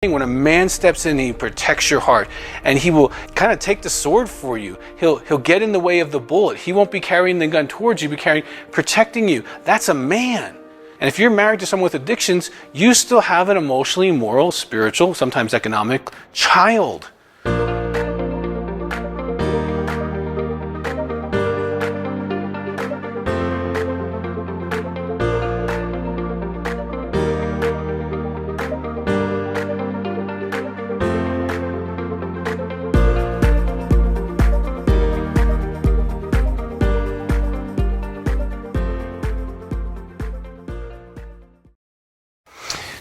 When a man steps in, he protects your heart, and he will kind of take the sword for you. He'll get in the way of the bullet. He won't be carrying the gun towards you, be protecting you. That's a man. And if you're married to someone with addictions, you still have an emotionally, moral, spiritual, sometimes economic child.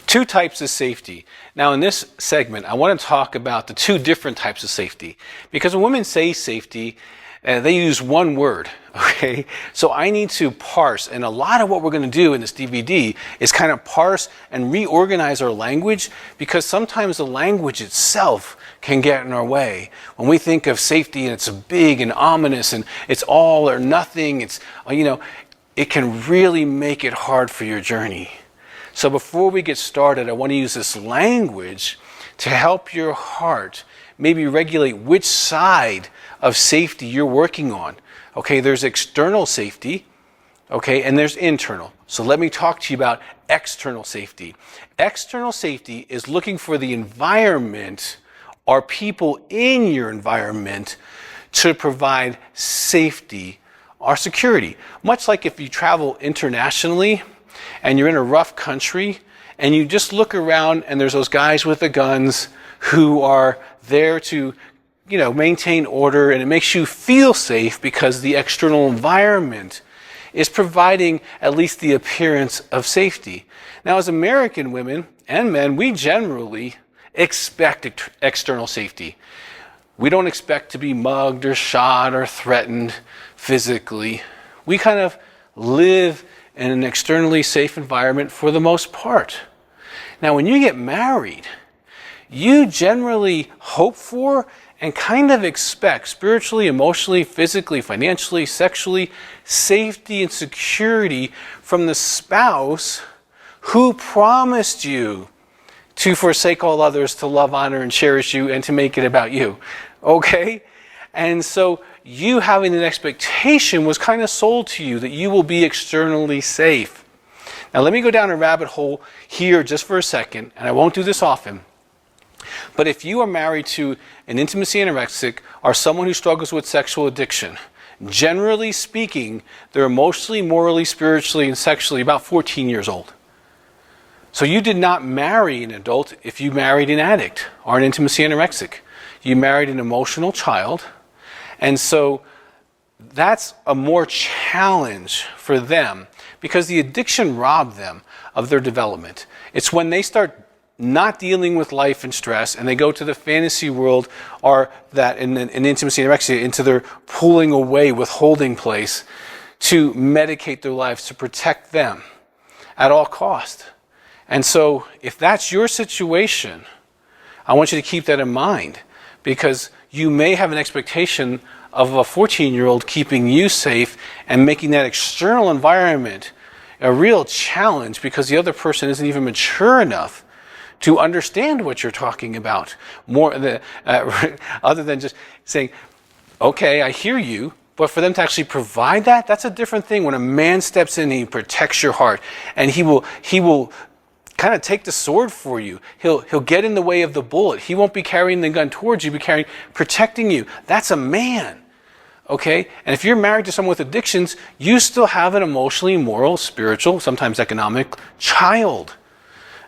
Two types of safety. Now in this segment, I want to talk about the two different types of safety. Because when women say safety, they use one word, okay? So I need to parse, and a lot of what we're going to do in this DVD is kind of parse and reorganize our language, because sometimes the language itself can get in our way. When we think of safety and it's big and ominous and it's all or nothing, it's, it can really make it hard for your journey. So before we get started, I want to use this language to help your heart maybe regulate which side of safety you're working on. Okay, there's external safety, okay, and there's internal. So let me talk to you about external safety. External safety is looking for the environment or people in your environment to provide safety or security. Much like if you travel internationally, and you're in a rough country, and you just look around and there's those guys with the guns who are there to, maintain order, and it makes you feel safe because the external environment is providing at least the appearance of safety. Now, as American women and men, we generally expect external safety. We don't expect to be mugged or shot or threatened physically. We kind of live in an externally safe environment for the most part. Now, when you get married, you generally hope for and kind of expect spiritually, emotionally, physically, financially, sexually, safety and security from the spouse who promised you to forsake all others, to love, honor, and cherish you, and to make it about you. Okay? And so you having an expectation was kind of sold to you that you will be externally safe. Now let me go down a rabbit hole here just for a second, and I won't do this often. But if you are married to an intimacy anorexic or someone who struggles with sexual addiction, generally speaking, they're emotionally, morally, spiritually, and sexually about 14 years old. So you did not marry an adult if you married an addict or an intimacy anorexic. You married an emotional child. And so that's a more challenge for them because the addiction robbed them of their development. It's when they start not dealing with life and stress and they go to the fantasy world or that in intimacy and anorexia into their pulling away, withholding place to medicate their lives, to protect them at all cost. And so if that's your situation, I want you to keep that in mind, because you may have an expectation of a 14-year-old keeping you safe and making that external environment a real challenge because the other person isn't even mature enough to understand what you're talking about, other than just saying, okay, I hear you, but for them to actually provide that, that's a different thing. When a man steps in, he protects your heart, and he will kind of take the sword for you. He'll get in the way of the bullet. He won't be carrying the gun towards you, protecting you. That's a man, okay? And if you're married to someone with addictions, you still have an emotionally, moral, spiritual, sometimes economic child,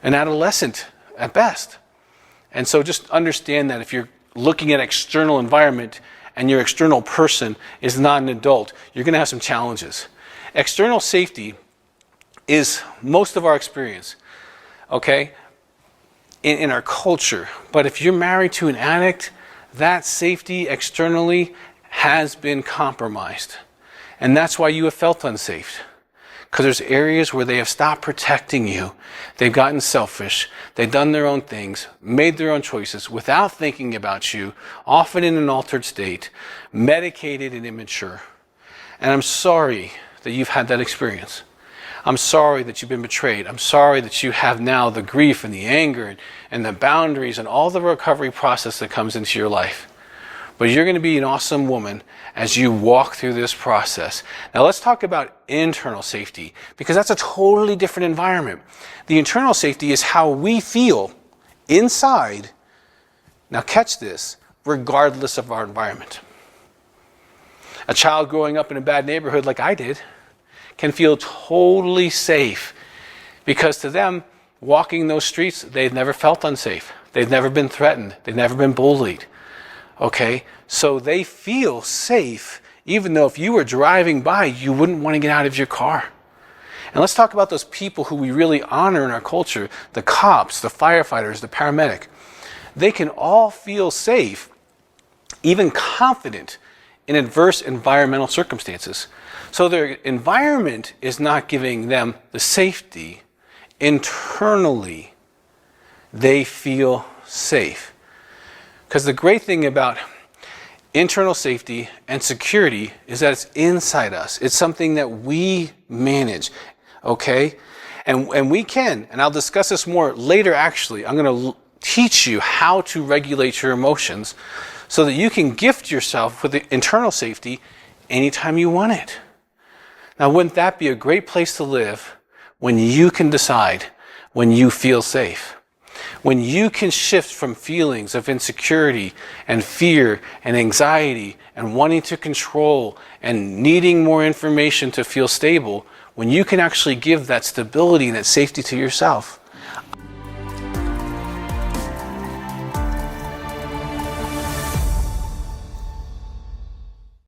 an adolescent at best. And so just understand that if you're looking at external environment and your external person is not an adult, you're going to have some challenges. External safety is most of our experience. Okay, in our culture. But if you're married to an addict, that safety externally has been compromised. And that's why you have felt unsafe. Because there's areas where they have stopped protecting you. They've gotten selfish. They've done their own things, made their own choices without thinking about you, often in an altered state, medicated and immature. And I'm sorry that you've had that experience. I'm sorry that you've been betrayed. I'm sorry that you have now the grief and the anger and the boundaries and all the recovery process that comes into your life. But you're going to be an awesome woman as you walk through this process. Now let's talk about internal safety, because that's a totally different environment. The internal safety is how we feel inside, now catch this, regardless of our environment. A child growing up in a bad neighborhood like I did can feel totally safe, because to them, walking those streets, they've never felt unsafe. They've never been threatened. They've never been bullied. Okay, so they feel safe, even though if you were driving by, you wouldn't want to get out of your car. And let's talk about those people who we really honor in our culture, the cops, the firefighters, the paramedic. They can all feel safe, even confident in adverse environmental circumstances. So their environment is not giving them the safety. Internally, they feel safe. Because the great thing about internal safety and security is that it's inside us. It's something that we manage, okay? And we can, and I'll discuss this more later actually. I'm going to teach you how to regulate your emotions so that you can gift yourself with the internal safety anytime you want it. Now, wouldn't that be a great place to live when you can decide when you feel safe? When you can shift from feelings of insecurity and fear and anxiety and wanting to control and needing more information to feel stable, when you can actually give that stability and that safety to yourself.